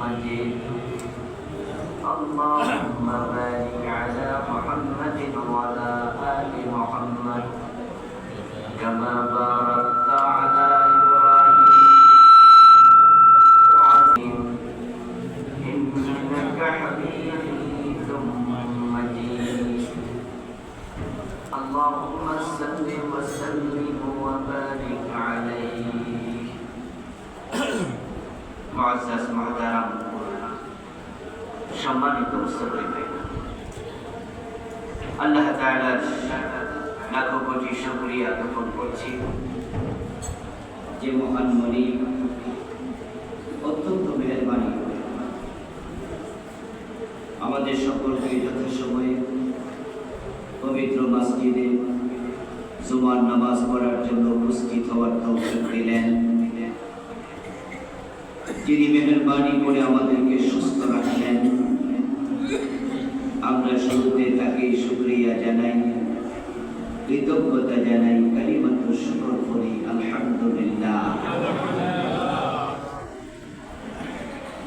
مجيد اللهم بارك على محمد وعلى آل محمد كما باركت على إبراهيم إنك حميد مجيد اللهم صل وسلم وبارك عليه معزز محترم সম্মানিত মুসলিম আল্লাহ তাআলার লাখো কোটি শুকরিয়া জ্ঞাপন করছি যে মহান মালিক অত্যন্ত মেহেরবানি করে আমাদের সকলকে যথাসময়ে পবিত্র মসজিদে জুমার নামাজ পড়ার জন্য উপস্থিত হওয়ার তৌফিক দিলেন। যিনি মেহেরবানি করে আমাদেরকে সুস্থ রাখলেন, আমরা শুরুতে তাকে শুকরিয়া জানাই, কৃতজ্ঞতা জানাই, কালিমাতুল শুকর করি আলহামদুলিল্লাহ।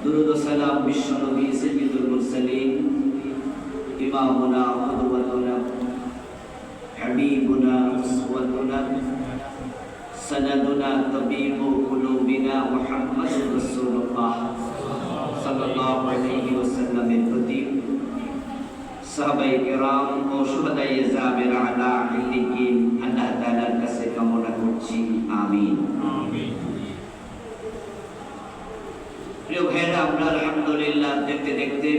দুরূদ ও সালাম বিশ্ব নবী সাইয়্যিদুল মুরসালিন ইমামুনা কুদওয়াতুনা হাবিবুনা উসওয়াতুনা সনদুনা তাবিবু কুলুবিনা মুহাম্মাদুর রাসূলুল্লাহ সাল্লাল্লাহু আলাইহি ওয়াসাল্লামের প্রতি সাহাবায়ে কেরাম ও শুহাদায়ে জাবের আলা ইল্লিকিন আল্লাহ তাআলার কাছে কামনা করছি, আমিন আমিন। প্রিয় ভাইরা, আমরা আলহামদুলিল্লাহ দেখতে দেখতে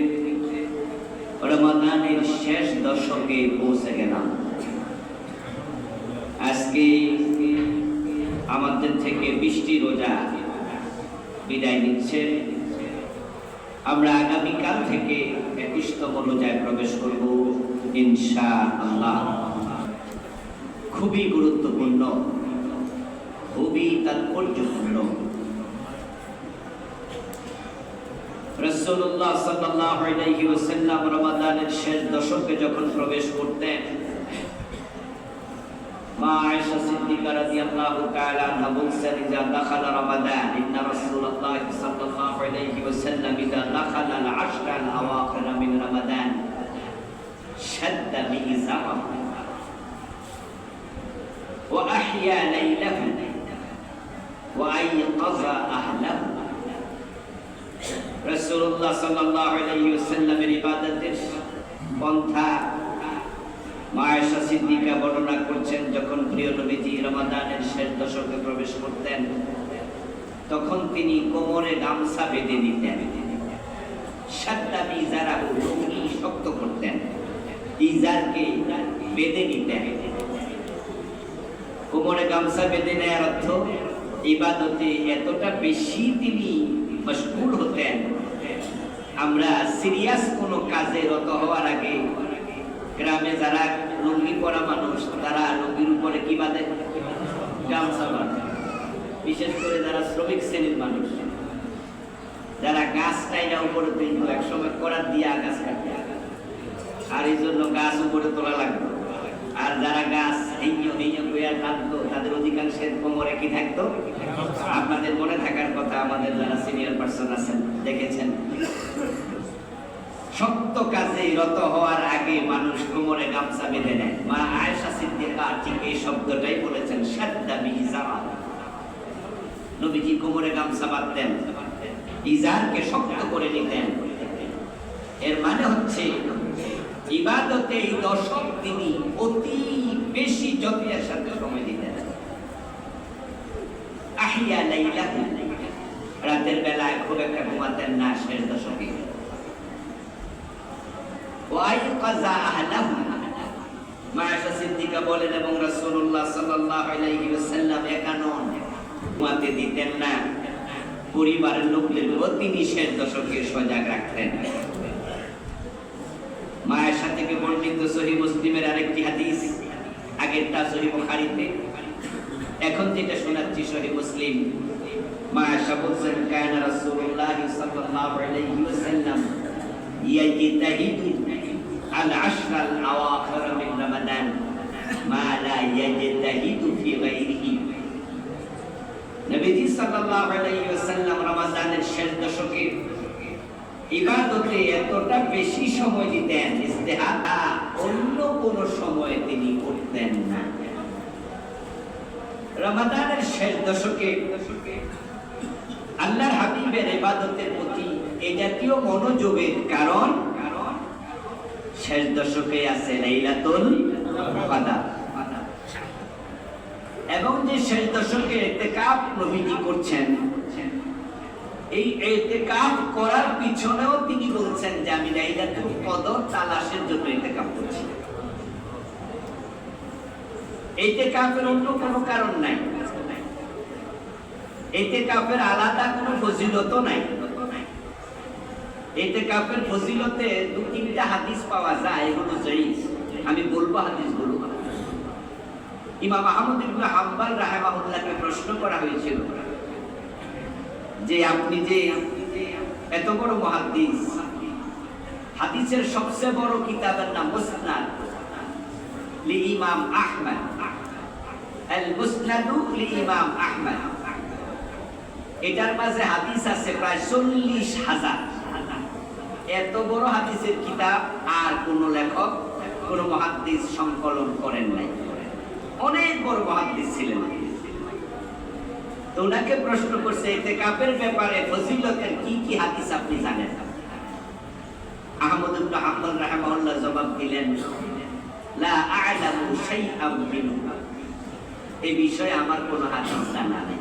রমাদানের শেষ দশকে পৌঁছে গেলাম। আজকে আমাদের থেকে 20টি রোজা বিদায় নিচ্ছে। আমরা আগামীকাল থেকে 21তম রোজায় প্রবেশ করব ইনশাআল্লাহ। খুবই গুরুত্বপূর্ণ, খুবই তাৎপর্যপূর্ণ। রাসূলুল্লাহ সাল্লাল্লাহু আলাইহি ওয়াসাল্লাম রমাদানের শেষ দশকে যখন প্রবেশ করতেন, মা আয়েশা সিদ্দিকা রাদিয়াল্লাহু তাআলা আনহা বলছেন, ইযা দাখালা রমাদান ইন্না রাসূলুল্লাহ সাল্লাল্লাহু আলাইহি ওয়াসাল্লাম ইযা দাখালা আল-আশরা আল-আওয়াখির মিন রমাদান শাদ্দা মিইজারাহু ওয়া আহইয়া লাইলাহু ওয়া আইকাযা আহলাহু। রাসূলুল্লাহ সাল্লাল্লাহু আলাইহি ওয়াসাল্লামের ইবাদতের পন্থা মা আয়েশা সিদ্দিকা বর্ণনা করছেন, যখন প্রিয় নবীজি রমাদানের শেষ দশকে প্রবেশ করতেন তখন তিনি কোমরে গামছা বেঁধে দিতেন, শাদ্দা মিজারাহু, লুঙ্গি শক্ত করতেন, ইজারকে বেঁধে নিতেন। কোমরে গামছা বেঁধে নেওয়ার অর্থ ইবাদতে এতটা বেশি তিনি মশগুল হতেন। আমরা সিরিয়াস কোনো কাজে রত হওয়ার আগে গ্রামে যারা লুঙ্গি পরা মানুষ তারা লুঙ্গির উপরে কি বাঁধে? গামছা বাঁধে। বিশেষ করে যারা শ্রমিক শ্রেণীর মানুষ, যারা গাছ টাইনা উপরে তুলতো, একসময় করার দিয়া গাছ কাটে, আর এই জন্য গাছ উপরে তোলা লাগতো। আর যারা গাছ টানতো তাদের অধিকাংশের কোমরে কি থাকতো? আপনাদের মনে থাকার কথা, আমাদের যারা সিনিয়র পার্সন আছেন দেখেছেন, শক্ত কাজে রত হওয়ার আগে মানুষ কোমরে গামছা বেঁধে নেয়। মা আয়েশা সিদ্দিকা ঠিক এই শব্দটাই বলেছেন, শাদ্দা মিইজারাহু। নবীজি কোমরে গামছা বাঁধতেন, ইজারকে শক্ত করে নিতেন। এর মানে হচ্ছে ইবাদতে এই দশক তিনি অতি বেশি যত্নের সাথে সময় দিতেন। আহইয়া লাইলাহু, রাতের বেলায় খুব একটা ঘুমাতেন না শেষ দশকে। ওয়া আইকাযা আহলাহু, মা আয়েশা সিদ্দিকা বলেন, এবং রাসূলুল্লাহ সাল্লাল্লাহু আলাইহি ওয়াসাল্লাম একা নন, ঘুমাতে দিতেন না, পরিবারের লোকদেরও তিনি শেষ দশকে সজাগ রাখতেন। মা আয়েশা থেকে বর্ণিত সহিহ মুসলিমের আরেকটি হাদিস, আগেরটা সহিহ বুখারীতে, এখন যেটা শোনাচ্ছি সহিহ মুসলিম। মা আয়েশা বলছেন, কানা রাসূলুল্লাহ সাল্লাল্লাহু আলাইহি ওয়াসাল্লাম ইয়াজতাহিদু আল-আশরা আল-আওয়াখির মিন রমাদান মা লা ইয়াজতাহিদু ফি গায়রিহি। নবীজি সাল্লাল্লাহু আলাইহি ওয়াসাল্লাম রমাদানের শেষ দশকে ইবাদতে এতটা বেশি সময় দিতেন, ইস্তেহাদা অন্য কোন সময়ে তিনি করতেন না। রমাদানের শেষ দশকে আল্লাহর হাবিবের ইবাদতের প্রতি এই জাতীয় মনোযোগের কারণ শেষ দশকে আছে লাইলাতুল কদর, এবং যে শেষ দশকে ইতিকাফ নবীজি করছেন, এই ইতিকাফ করার পিছনেও তিনি বলছেন যে আমি লাইলাতুল কদর তালাশের জন্য ইতিকাফ করছি। ইতিকাফের অন্য কোনো কারণ নাই, ইতিকাফের আলাদা কোনো ফজিলত নাই। ইতিকাফের ফজিলতে দু তিনটা হাদিস পাওয়া যায়, এগুলো জায়েজ। আমি বলবো হাদিসগুলো। ইমাম আহমদ ইবনে হাম্বল রাহিমাহুল্লাহকে প্রশ্ন করা হয়েছিল যে আপনি যে এত বড় মুহাদ্দিস, হাদিসের সবচেয়ে বড় কিতাবের নাম মুসনাদ লিইমাম আহমদ, আল মুসনাদ লিইমাম আহমদ। এটার মাঝে হাদিস আছে প্রায় 40,000। এত বড় হাদিসের কিতাব আর কোন লেখক, কোন মুহাদ্দিস সংকলন করেন নাই। অনেক বড় মুহাদ্দিস ছিলেন। তো ওনাকে প্রশ্ন করছে ইতিকাফের ব্যাপারে ফজিলতের কি কি হাদিস আপনি জানেন? আহমদ ইবনে হাম্বল রাহিমাহুল্লাহ জবাব দিলেন, লা আ'লামু শাইআম মিনহু, এই বিষয়ে আমার কোনো হাদিস জানা নেই।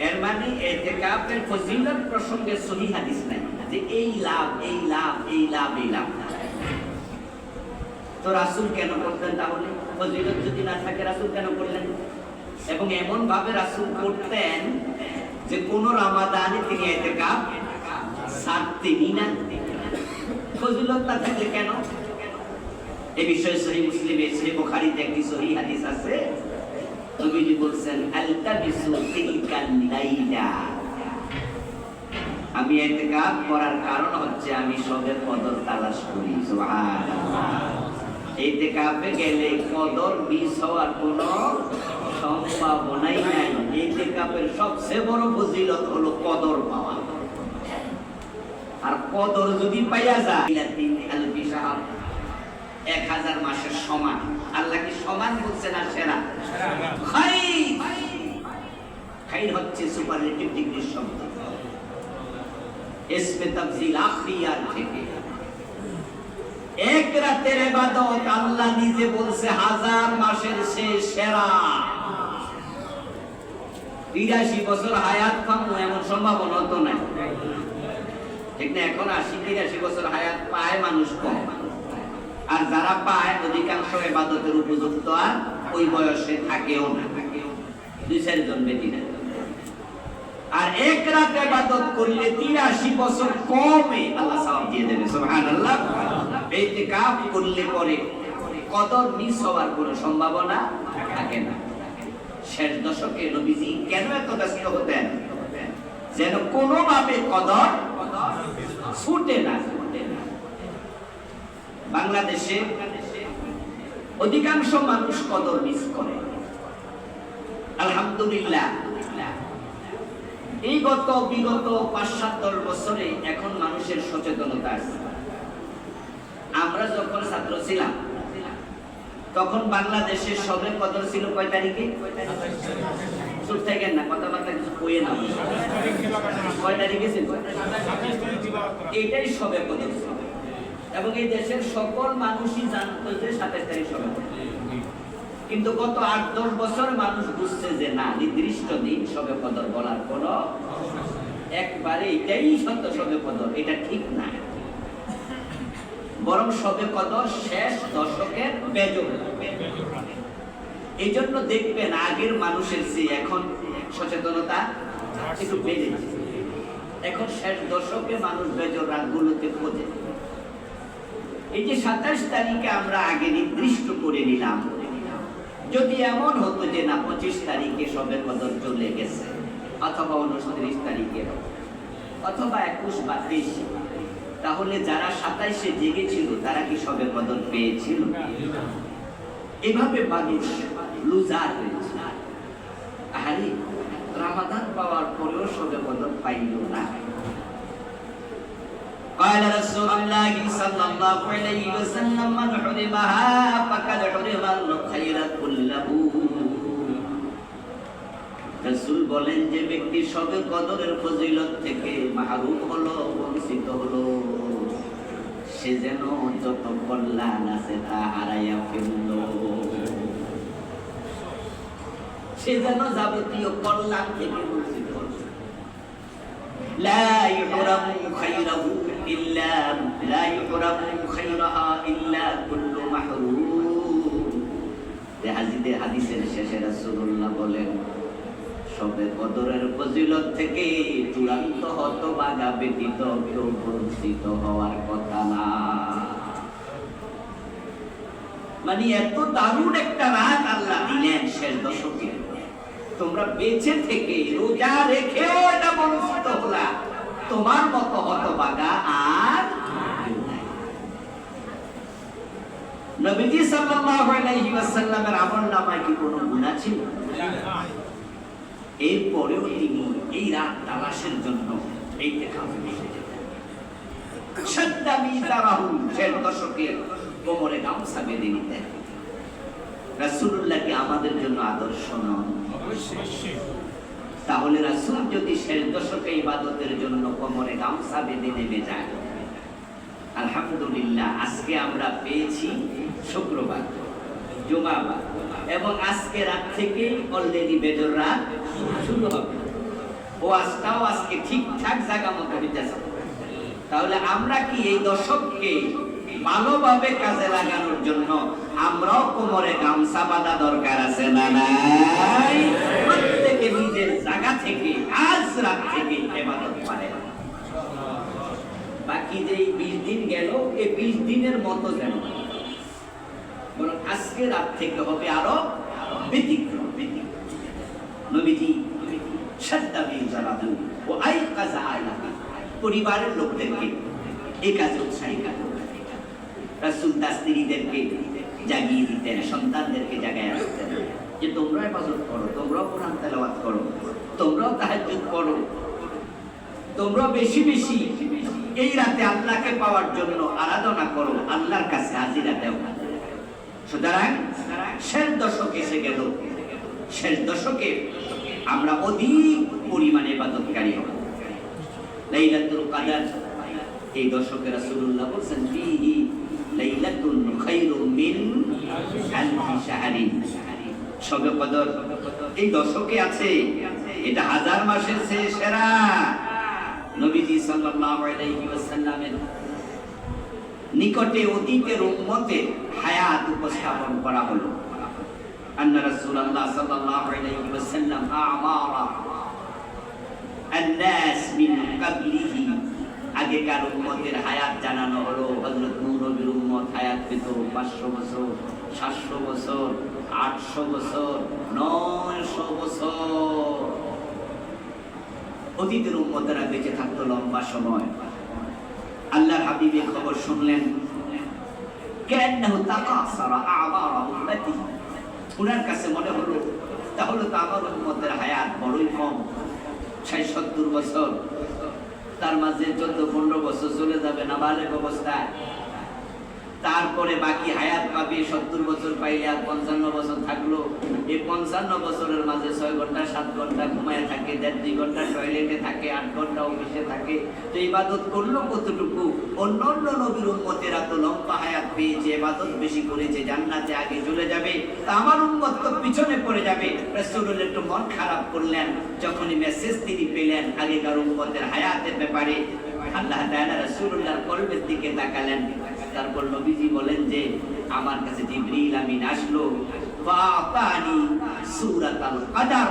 এর মানে ইতিকাফের ফজিলত প্রসঙ্গে সহিহ হাদিস নাই যে এই লাভ, এই লাভ, এই লাভ, এই লাভ। তো রাসূল কেন করতেন তাহলে? ফজিলত যদি না থাকে রাসূল কেন করলেন? এবং এমন ভাবে রাসূল করতেন যে কোন রমাদানে তিনি ইতিকাফ ছাড়তেনই না। ফজিলত না থাকলে কেন? এই বিষয়ে সহিহ মুসলিমে, সহিহ বুখারীতে একটি সহিহ হাদিস আছে। নবীজি বলছেন, আলতাবিসু তিলকাল লাইলা, আমি ইতিকাফ করার কারণ হচ্ছে আমি শবে কদর তালাশ করি। সুবহানাল্লাহ। ইতিকাফে গেলে কদর মিস হওয়ার কোনো সম্ভাবনাই নাই। ইতিকাফের সবচেয়ে বড় ফজিলত হলো কদর পাওয়া। আর কদর যদি পাইয়া যায় 1000 মাসের সমান। আল্লাহ কি সমান বলছে না সেরা? খাইর হচ্ছে সুপারলেটিভ ডিগ্রির শব্দ, ইসমে তাফজিল আখিয়ার থেকে। এক রাতের ইবাদত আল্লাহ নিজে বলছে 1000 মাসের চেয়ে সেরা। 83 বছর হায়াত পাবো এমন সম্ভাবনা তো নাই, ঠিক না? এখন 80-83 বছর হায়াত পায় মানুষ কম, আর যারা পায় অধিকাংশ ইবাদতের উপযুক্ত আর ওই বয়সে থাকেও না, 2-4 জন ব্যক্তি না। আর এক রাত ইবাদত করলে 83 বছর কমে আল্লাহ সওয়াব দিয়ে দেবে। সুবহানাল্লাহ। ইতিকাফ করলে পরে কদর মিস হওয়ার কোনো সম্ভাবনা থাকে না। শেষ দশকে নবীজি কেন এত ব্যস্ত হতেন? যেন কোনোভাবে কদর ছুটে না। বাংলাদেশে অধিকাংশ মানুষ কদর মিস করে। আলহামদুলিল্লাহ, এই বিগত 5-7 বছরে এখন মানুষের সচেতনতা আছে। আমরা যখন ছাত্র ছিলাম তখন বাংলাদেশের শবে কদর ছিল কয় তারিখে? চুপ থাকেন না, কথাবার্তা কিছু কইয়ে না। কয় তারিখে ছিল? এটাই শবে কদর ছিল, এবং এই দেশের সকল মানুষই জানতো যে 27 তারিখ শবে কদর। কিন্তু গত 8-10 বছর মানুষ বুঝছে যে না, নির্দিষ্ট দিন শবে কদর বলার কোনো একবারে এটাই সত্য শবে কদর, এটা ঠিক না। বরং শবে কদর শেষ দশকের বেজর। এই জন্য দেখবেন আগের মানুষের চেয়ে এখন সচেতনতা একটু বেড়েছে। এখন শেষ দশকে মানুষ বেজর রাতগুলোতে খোঁজে। এই যে 27 তারিখে আমরা আগে নির্দিষ্ট করে নিলাম, যদি এমন হতো যে না 25 তারিখে শবে কদর চলে গেছে, অথবা 29 তারিখে, অথবা 21 বা 23, তাহলে যারা 27-এ জেগেছিল তারা কি শবে কদর পেয়েছিল? এভাবে মানুষ লুজার হয়েছে। আরে রমাদান পাওয়ার পরেও শবে কদর পাইল না। قال رسول الله صلى الله عليه وسلم من حرمها فقد حرم الخير كله রাসূল বলেন যে ব্যক্তি শবে কদরের ফজিলত থেকে মাহরুম হলো বঞ্চিত হলো সে যেন যত কল্যাণ আছে তা হারাইয়া ফেলল সে যেন যাবতীয় কল্যাণ থেকে বঞ্চিত হলো لا يحرم خيره خيرها إلا كل محروم হাদিসের শেষে রাসূলুল্লাহ বলেন শবে কদরের ফজিলত থেকে চূড়ান্ত হতভাগা ব্যতীত কেউ বঞ্চিত হওয়ার কথা না। মানে এত দারুণ একটা রাত আল্লাহ দিলেন শেষ দশকে, তোমরা বেঁচে থেকে রোজা রেখেও এটা বঞ্চিত হলা, তোমার মতো হতভাগা আর নবীজি সাল্লাল্লাহু আলাইহি ওয়াসাল্লামের আমলনামায় কি কোনো গুনাহ ছিল? এরপরেও তিনি এই রাত তালাশের জন্য ইতিকাফে বসে যেতেন। শাদ্দা মিজারাহু, শেষ দশকে কোমরে গামছা বেঁধে নিতেন। রাসূলুল্লাহ কি আমাদের জন্য আদর্শ নন? তাহলে রাসূল যদি শেষ দশকে ইবাদতের জন্য কোমরে গামছা বেঁধে নেমে যায়, আলহামদুলিল্লাহ আজকে আমরা পেয়েছি শুক্রবার, জুমাবার, এবং আজকে রাত থেকে অলরেডি বেজর রাত শুরু হবে। ওয়াজটাও আজকে ঠিকঠাক জায়গা মতো হইতেছে। তাহলে আমরা কি এই দশককে ভালোভাবে কাজে লাগানোর জন্য আমরাও কোমরে গামছা বাঁধা দরকার আছে না নাই? প্রত্যেকে নিজের জায়গা থেকে আজ রাত থেকে ইবাদত করে। বাকি যে 20 দিন গেল, এই 20 দিনের মতো যেন বরং আজকে রাত থেকে হবে আরো ব্যতিক্রম। নবীজি শাদ্দা মিজারাহু ওয়া আইকাযা আহলাহু, পরিবারের লোকদেরকে এই কাজে উৎসাহিত করতেন। রাসূল তার স্ত্রীদেরকে জাগিয়ে দিতেন, সন্তানদেরকে জাগায় রাখতেন যে তোমরা ইবাদত করো, তোমরাও কোরআন তেলাওয়াত করো, তোমরাও তাহাজ্জুদ করো, তোমরা বেশি বেশি এই রাতে আল্লাহকে পাওয়ার জন্য আরাধনা করো, আল্লাহর কাছে হাজিরা দাও। সুতরাং শেষ দশক এসে গেল, শেষ দশকে আমরা অধিক পরিমাণে ইবাদতকারী হব। লাইলাতুল কদর এই দশকে রাসূলুল্লাহ বলেছেন ফিহি লাইলাতুন খায়রুম মিন আলফি শাহরিন। শবে কদর এই দশকে আছে, এটা হাজার মাসের চেয়ে সেরা। নবীজি সাল্লাল্লাহু আলাইহি ওয়াসাল্লামের নিকটে অতীতের উম্মতের হায়াত উপস্থাপন করা হলো। আন্না রাসূলুল্লাহ সাল্লাল্লাহু আলাইহি ওয়াসাল্লাম আমারা আন-নাস মিন ক্বাবলিহি, আগেকার উম্মতের হায়াত জানানো হলো। হযরত নূহ নবীর উম্মত হায়াত পেত 500 বছর, 700 বছর, 800 বছর, 900 বছর। অতীতের উম্মতেরা বেঁচে থাকতো লম্বা সময়। আল্লাহর হাবিবের খবর শুনলেন, কান্নাহু তাকাসারা আ'মারা উম্মতি, উনার কাছে মনে হলো তাহলে তো আমার উম্মতের হায়াত বড়ই কম, 60-70 বছর। তার মাঝে 14-15 বছর চলে যাবে নাবালেগ অবস্থায়, তারপরে বাকি হায়াত পাবে 70 বছর পাইলে আর 55 বছর থাকলো। এই 55 বছরের মাঝে 6 ঘন্টা 7 ঘন্টা ঘুমায় থাকে, 1.5-2 ঘন্টা টয়লেটে থাকে, 8 ঘন্টা অফিসে থাকে। তো ইবাদত করলো কতটুকু? অন্য অন্য নবীর উম্মতেরা তো লম্বা হায়াত পেয়েছে, ইবাদত বেশি করেছে, জান্নাতে আগে চলে যাবে, তা আমার উম্মত তো পিছনে পড়ে যাবে। রাসূলুল্লাহ একটু মন খারাপ করলেন যখনই মেসেজ তিনি পেলেন আগেকার উম্মতের হায়াতের ব্যাপারে। আল্লাহ তাআলা রাসূলুল্লাহর কলবের দিকে তাকালেন। তারপর নবীজি বলেন যে আমার কাছে জিবরিল আমিন আসলো, ফাতানি সূরাতুল কদর,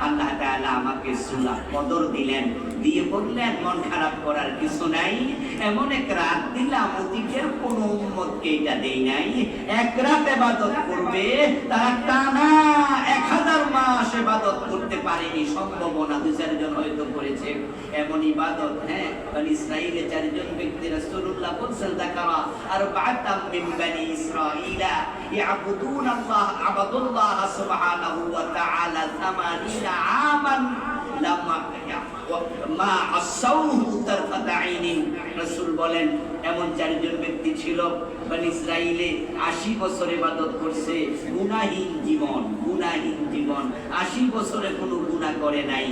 আল্লাহ তাআলা আমাকে সূরা কদর দিলেন, দিয়ে বললেন মন খারাপ করার কিছু নাই, এমন এক রাত দিলাম অতীতের কোন উম্মতকে এটা দেই নাই। এক রাত ইবাদত করবে তারা টানা 1000 মাস ইবাদত করতে পারেনি, সম্ভাবনা 2-4 জন হয়তো করেছে এমন ইবাদত। হ্যাঁ, বনি ইসরাইলে 4 জন ব্যক্তি রাসূলুল্লাহ বলেছেন যাকারা আরবাআতাম মিন বনি ইসরাঈলা ইয়াবুদুনাল্লাহ আবাদুল্লাহ সুবহানাহু ওয়া তাআলা 80 আমান লামা মা আসাউহু তারফাতা আইনিন। রাসূল বলেন এমন চারজন ব্যক্তি ছিল বনি ইসরাইলে 80 বছর ইবাদত করছে, গুনাহীন জীবন, গুনাহীন জীবন, 80 বছরে কোনো গুনাহ করে নাই।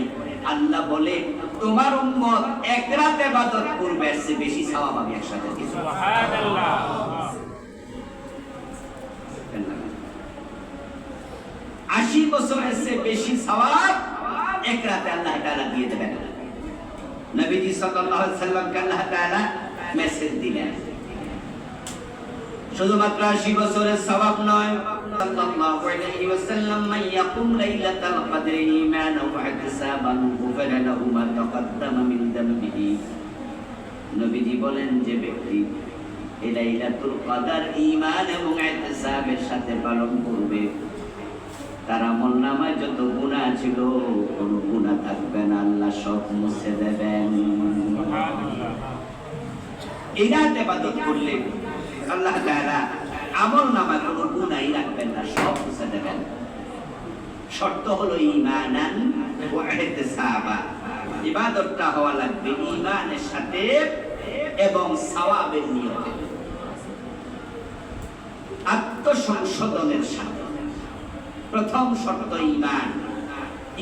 আল্লাহ বলে তোমার উম্মত এক রাত ইবাদত করবে, এর চেয়ে বেশি সওয়াব আমি একসাথে দিব। সুবহানাল্লাহ। 80 বছরের চেয়ে বেশি সওয়াব এক রাতে আল্লাহ তাআলা দিয়ে দেবেন। নবীজি সাল্লাল্লাহু আলাইহি সাল্লামকে আল্লাহ তাআলা মেসেজ দিলেন, শুধুমাত্র 80 বছরের সওয়াব নয়, সাল্লাল্লাহু আলাইহি ওয়াসাল্লাম মান ইয়াকুম লাইলাতাল কদরি ঈমানান ওয়া ইহতিসাবান গুফিরা লাহু মা তাকাদ্দামা মিন যামবিহি। নবীজি বলেন যে ব্যক্তি এই লাইলাতুল কদর ঈমান এবং ইহতিসাবের সাথে পালন করবে, তার আমলনামায় যত গুনাহ ছিল কোনো গুনাহ থাকবে না, আল্লাহ সব মুছে দেবেন। সুবহানাল্লাহ। এই রাতে ইবাদত করলে আল্লাহ তাআলা আমলনামায় কোনো গুনাহই রাখবেন না, সব মুছে দেবেন। শর্ত হলো ঈমানান ওয়া ইহতিসাবা, ইবাদতটা হওয়া লাগবে ঈমানের সাথে এবং সওয়াবের নিয়তে, আত্মসংশোধনের সাথে। প্রথম শর্ত ঈমান।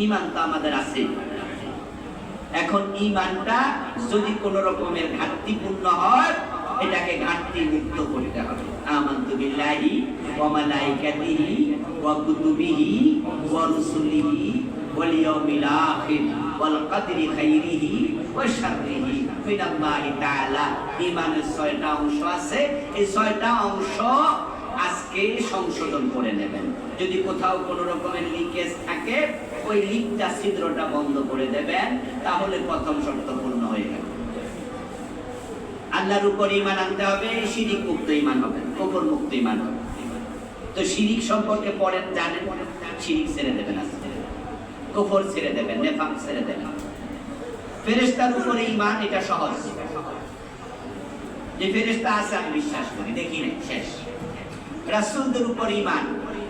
ঈমান তো আমাদের আছে, এখন ঈমানটা যদি কোন রকমের ঘাটতিপূর্ণ হয় এটাকে ঘাটতি মুক্ত করতে হবে। আমানতু বিল্লাহি ওয়া মালাইকাতিহি ওয়া কুতুবিহি ওয়া রুসুলিহি ওয়াল ইয়াউমিল আখির ওয়াল কদরি খাইরিহি ওয়া শাররিহি মিনাল্লাহি তাআলা। ঈমানের 6টা অংশ আছে, এই 6টা অংশ আজকে সংশোধন করে নেবেন। যদি কোথাও কোনো রকমের লিকেজ থাকে ওই লিকটা, ছিদ্রটা বন্ধ করে দেবেন, তাহলে প্রথম শর্ত পূর্ণ হয়ে গেল। আল্লাহর উপর ঈমান আনতে হবে, শিরিক মুক্ত ঈমান হবে, কুফর মুক্ত ঈমান হবে। তো শিরিক সম্পর্কে পড়েন, জানেন, শিরিক ছেড়ে দেবেন, আজকে কুফর ছেড়ে দেবেন, নেফাক ছেড়ে দেবেন। ফেরেশতার উপরে ঈমান, এটা সহজ। যে ফেরেশতা আছে আমি বিশ্বাস করি, দেখি না, শেষ। রাসূলদের উপর ঈমান,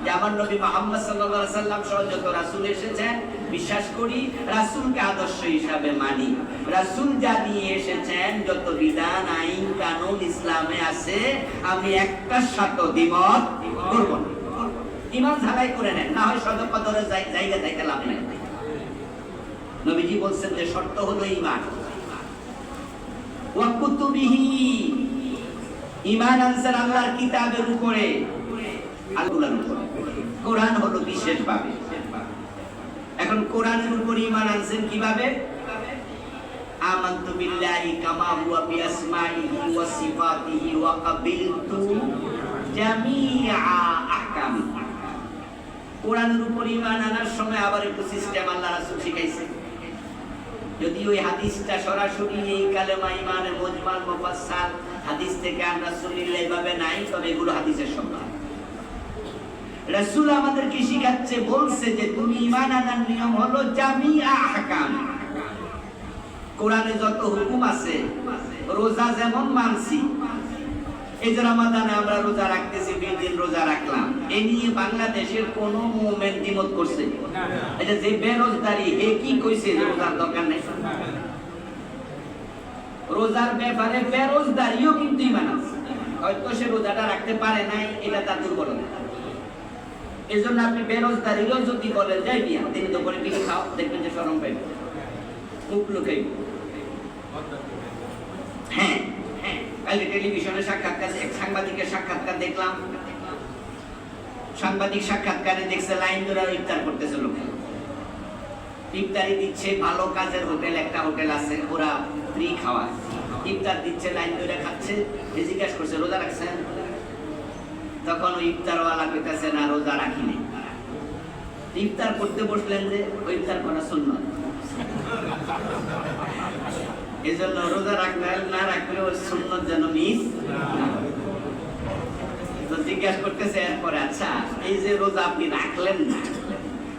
যে আমার নবী মুহাম্মদ সাল্লাল্লাহু আলাইহি সাল্লাম সহ যত রাসূল এসেছেন বিশ্বাস করি, রাসূলকে আদর্শ হিসাবে মানি। রাসূল যা নিয়ে এসেছেন যত বিধান, আইন, কানুন ইসলামে আছে, আমি একটার সাথে দ্বিমত করব না। ঈমান ঝালাই করে নেন, না হয় সদকদরের জায়গা থেকে লাভ নাই। নবীজি বলছেন যে শর্ত হলো ঈমান। ওয়া কুতুবিহি, ঈমান আনসার আল্লাহর কিতাবের উপরে, আল্লাহর উপরে। কোরআন হলো বিশেষভাবে। এখন কোরআনের উপর ঈমান আনছেন কিভাবে? আমানতু বিল্লাহি কামা হুয়া বিআসমাইহি ওয়া সিফাতিহি ওয়া কাবিলতু জামিআ আহকামি। কোরআনের উপর ঈমান আনার সময় আবার একটু সিস্টেম আল্লাহ রাসূল শিখাইছে। যদি ওই হাদিসটা সরাসরি এই কালেমা ঈমানের মুজমাল মুফাসসাল হাদিস থেকে আমরা শুনিলে এইভাবে নাই, তবে এগুলো হাদিসের সংজ্ঞা। রাসূল আমাদেরকে শিখাচ্ছে, বলছে যে তুমি ঈমান আনার নিয়ম হলো জামিআ আহকাম। কোরআনে যত হুকুম আছে, রোজা যেমন মানছি, এই যে রমাদানে আমরা রোজা রাখতেছি, 20 দিন রোজা রাখলাম, এ নিয়ে বাংলাদেশের কোন মুভমেন্ট দ্বিমত করছে? এটা যে বেরোজগারি, হে কি কইছে যে রোজার দরকার নেই? রোজার ব্যাপারে বেরোজগারিও কিন্তু ঈমান আছে, হয়তো সে রোজাটা রাখতে পারে নাই, এটা তার দুর্বলতা। এজন্য আপনি বেরোজগারিও যদি বলেন যাই বিয়া দিন তো করে বিড়ি খাও, দেখবেন যে শরম পাইবে, মুখ লুকাইবে। হ্যাঁ, কালকে টেলিভিশনে সাক্ষাৎকার, এক সাংবাদিকের সাক্ষাৎকার দেখলাম। সাংবাদিক সাক্ষাৎকারে দেখছে লাইন ধরে ইফতার করতেছে লোক, ইফতারি দিচ্ছে। ভালো কাজের হোটেল, একটা হোটেল আছে, ওরা ফ্রি খাওয়া, ইফতার দিচ্ছে, লাইন ধরে খাচ্ছে। জিজ্ঞাসা করছে রোজা রাখছেন? তখন ওই ইফতারওয়ালা কইতাছে না, রোজা রাখিনি। ইফতার করতে বসলেন যে ওই ইফতার করা সুন্নাত, এজন্য রোজা রাখলে না রাখলে ওই সুন্নাত যেন মিস। তো জিজ্ঞাসা করতেছে এরপরে, আচ্ছা এই যে রোজা আপনি রাখলেন না,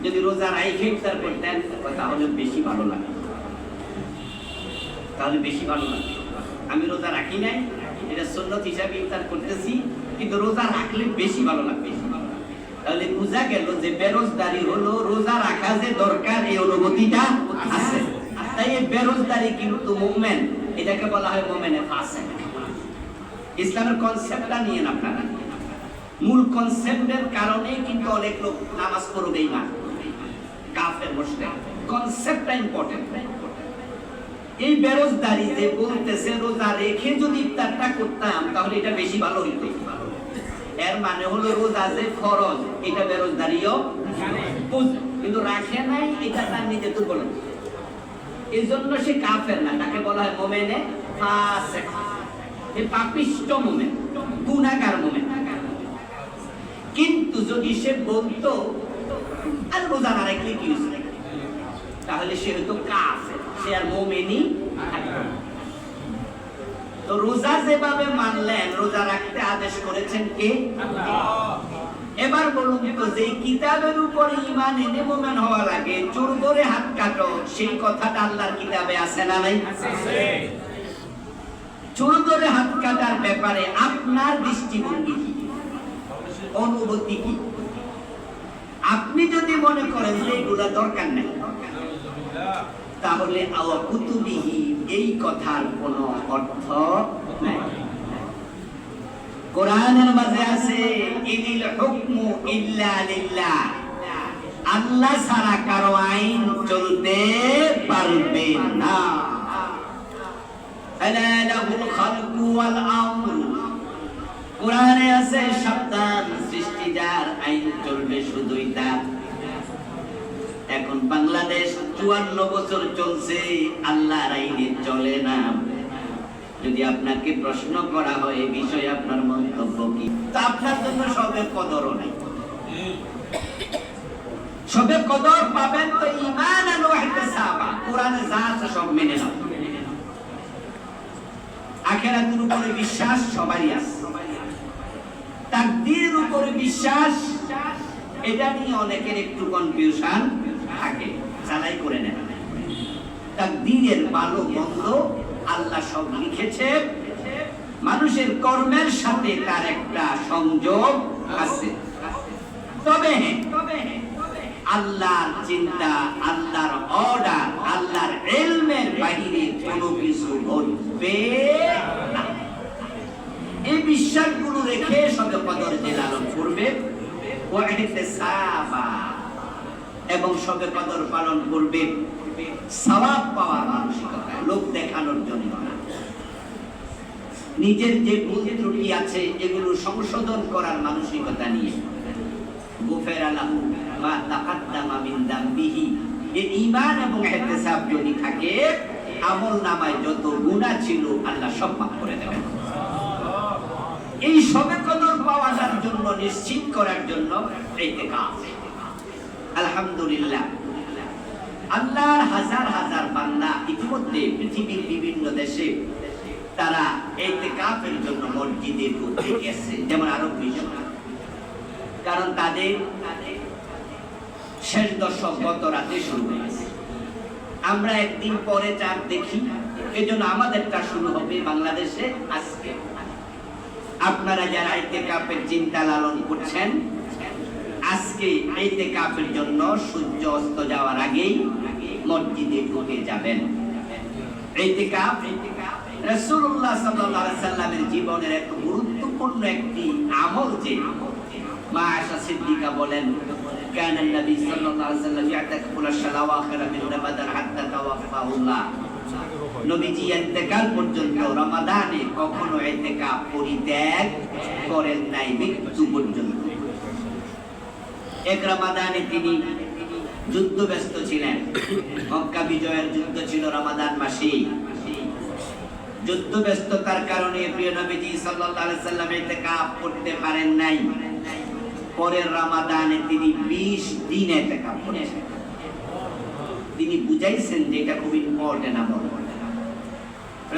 যদি রোজা রাইখে ইফতার করতেন তাহলে বেশি ভালো লাগে, তাহলে বেশি ভালো লাগে। আমি রোজা রাখি নাই, এটা সুন্নাত হিসাবে ইফতার করতেছি, কিন্তু রোজা রাখলে বেশি ভালো লাগবে। তাহলে বোঝা গেল যে বেরোজগারি হলো রোজা রাখা যে দরকার, এই অনুভূতিটা আছে। তাই এই বেরোজগারি কিন্তু মুভমেন্ট, এটাকে বলা হয় মুভমেন্টে ফাসেক। ইসলামের কনসেপ্টটা নিয়ে না আপনারা, মূল কনসেপ্টের কারণেই কিন্তু অনেক লোক নামাজ পড়বেই না, কাফের মুশরিক। কনসেপ্টটা ইম্পর্টেন্ট। এই বেরোজগারি যে বলতেছে রোজা রেখে যদি ইফতারটা করতাম তাহলে এটা বেশি ভালো হইতো। এর মানে হলো রোজা যে ফরজ এটা বেরোজগারিও কিন্তু রাখে নাই, এটা তার নিজের দুর্বলতা। এই জন্য সে কাফের না, তাকে বলা হয় মুমিনে ফাসিক। এই পাপিষ্ট মুমিন, গুনাহগার মুমিন। কিন্তু যদি সে বলতো আর রোজা না রাখলে কি হইছে, তাহলে সে হয়তো কাফের, সে আর মুমিনই থাকবে না। তো রোজা যেভাবে মানলেন, রোজা রাখতে আদেশ করেছেন কে? আল্লাহ। এবার বলুন তো, যে কিতাবের উপরে ঈমান এনে মুমিন হওয়া লাগে, চোর ধরে হাত কাটো, সেই কথাটা আল্লাহর কিতাবে আছে না নাই? আছে। চোর ধরে হাত কাটার ব্যাপারে আপনার দৃষ্টিভঙ্গি কি, অনুভূতি কি? আপনি যদি মনে করেন যে এগুলা দরকার নেই, তাহলে আওয়া কুতুবিহি এই কথার কোনো অর্থ নাই। কোরআনের মাঝে আছে ইনিল হুকমু ইল্লা লিল্লাহ, আল্লাহ ছাড়া কারো আইন চলতে পারবে না। আলা লাহুল খালকু ওয়াল আমর, কোরআনে আছে সাবধান, সৃষ্টি যার, আইন চলবে শুধুই তার। এখন বাংলাদেশ 54 বছর চলছে, আল্লাহর আইনে চলে না। যদি আপনাকে প্রশ্ন করা হয় এই বিষয়ে আপনার মন্তব্য কি, তা আপনার জন্য সবে কদরও নাই। সবে কদর পাবেন তো ঈমান আর ইহতিসাবা, কোরআনে যা আছে সব মেনে নাও। আখিরাতের উপরে বিশ্বাস সবারই আছে, তাকদীরের উপরে বিশ্বাস, এটা নিয়ে অনেকের একটু কনফিউশন থাকে, চালাই করে নেন। তাকদীরের ভালো মন্দ আল্লাহ সব লিখেছে, মানুষের কর্মের সাথে তার একটা সংযোগ আছে। তবে আল্লাহর চিন্তা, আল্লাহর অর্ডার, আল্লাহর ইলমের বাইরে কোনো কিছু ঘটবে না। এই বিশ্বাসগুলো রেখে সবে কদর যে লালন করবে ও ইহতিসাবা, এবং সবে কদর পালন করবে সওয়াব পাওয়ার মানসিকতা, লোক দেখানোর জন্য না। নিজের যে ভুল ত্রুটি আছে এগুলো সংশোধন করার মানসিকতা নিয়ে গুফিরা লাহু মা তাকাদ্দামা মিন যামবিহি, এই ঈমান এবং ইহতিসাব যদি থাকে, আমলনামায় যত গুনাহ ছিল আল্লাহ সব মাফ করে দেবেন। এই সবে কদর পাওয়ার জন্য, নিশ্চিত করার জন্য ইতিকাফ। আলহামদুলিল্লাহ, আল্লাহর হাজার হাজার বান্দা ইতিমধ্যে পৃথিবীর বিভিন্ন দেশে তারা ইতিকাফের জন্য মসজিদে ঢুকে গেছে, যেমন আরব বিশ্ব। কারণ তাদের শেষ দশক গত রাতে শুরু হয়েছে। আমরা একদিন পরে চাঁদ দেখি, এজন্য আমাদেরটা শুরু হবে বাংলাদেশে আজকে। আপনারা যারা ইতিকাফের চিন্তা লালন করছেন, আজকে ইতিকাফের জন্য সূর্য অস্ত যাওয়ার আগেই মসজিদে ঢুকে যাবেন। ইতিকাফ রাসূলুল্লাহ সাল্লাল্লাহু আলাইহি সাল্লামের জীবনের এক গুরুত্বপূর্ণ একটি আমল। যে মা আয়েশা সিদ্দিকা বলেন, কানা নবী সাল্লাল্লাহু আলাইহি সাল্লাম ইয়াতাকাফুল আশ-শালাওয়াখির মিন রমাদান হাত্তা তাওয়াফাহুল্লাহ, নবীজি ইন্তেকাল পর্যন্ত রমাদানে কখনো ইতিকাফ পরিত্যাগ করেন নাই, মৃত্যু পর্যন্ত। এক রমাদানে তিনি যুদ্ধ ব্যস্ত ছিলেন, মক্কা বিজয়ের যুদ্ধ ছিল রমাদান মাসে। যুদ্ধ ব্যস্ততার কারণে প্রিয় নবীজি সাল্লাল্লাহু আলাইহি সাল্লাম ইতিকাফ করতে পারেন নাই। পরের রমাদানে তিনি 20 দিন ইতিকাফ করেছেন। তিনি বুঝাইছেন যে এটা খুব ইম্পর্টেন্ট আমল।